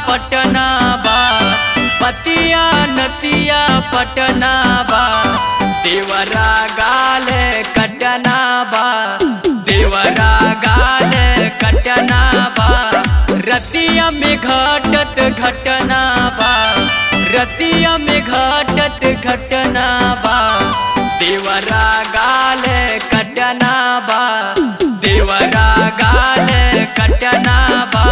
पटना बा पतिया नतिया पटना बा देवरा गाल कटना बा देवरा गाल कटना बा रतिया में घटत घटना बा रतिया में घटत घटना बा देवरा गाल कटना बा देवरा गाल कटना बा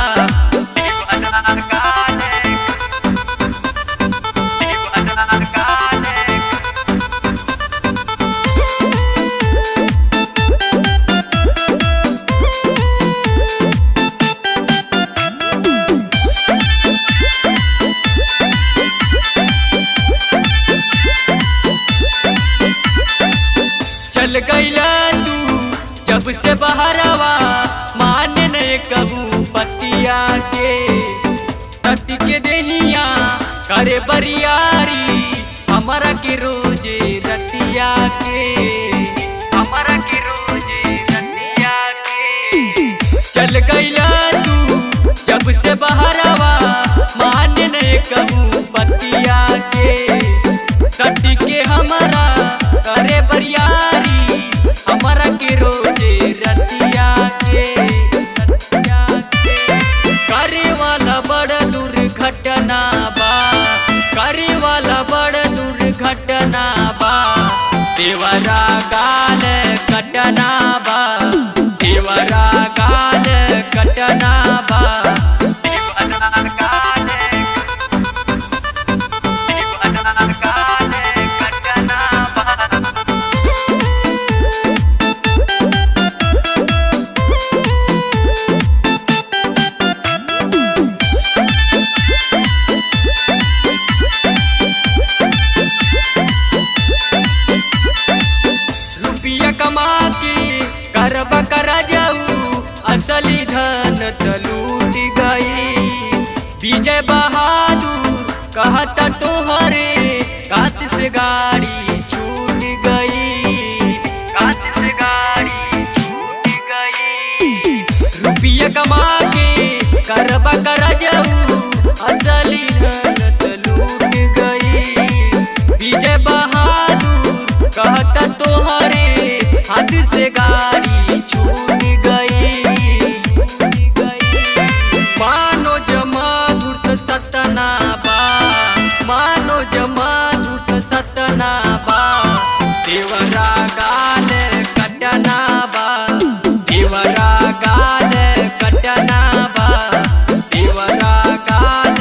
चल गईला तू जब से बहरवा मान नहीं कहूँ पतिया के तट के देहिया करे बरियारी हमारा के रोजे रतिया के हमारा के रोजे रतिया के चल गईला तू जब से बहरवा मान नहीं कहूँ पतिया के तट के हमारा करे बरियारी हमारा के रोजे रतिया के करे वाला बड़ दुर्घटना बा करे वाला बड़ दुर्घटना बा देवरा गाल कटना बा देवरा गाल कटना बा कमा के करब कर जाऊ असली धन त लूट गई विजय बहादुर कहता तोहरे कात से गाड़ी छूट गई कात से गाड़ी छूट गई रुपया कमा के करब कर जाऊ असली धन त लूट गई विजय बहादुर कहता तोहरे हाथ से गाड़ी छूट गई मानो जमा धुर्त सतना बा मानो जमा धुर्त सतना बा देवरा गाल कटना बा देवरा गाल कटना बा देवरा गाल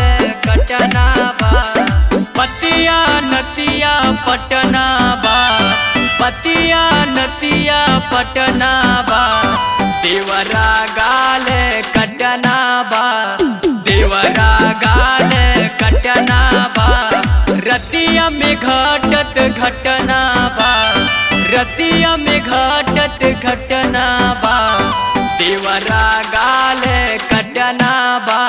कटना बा पतिया नतिया पटना बा पतिया नतिया पटना बा देवरा गाल कटना बा देवरा गाल कटना बा रतिया में घटत घटना बा रतिया में घटत घटना बा देवरा गाल कटना बा।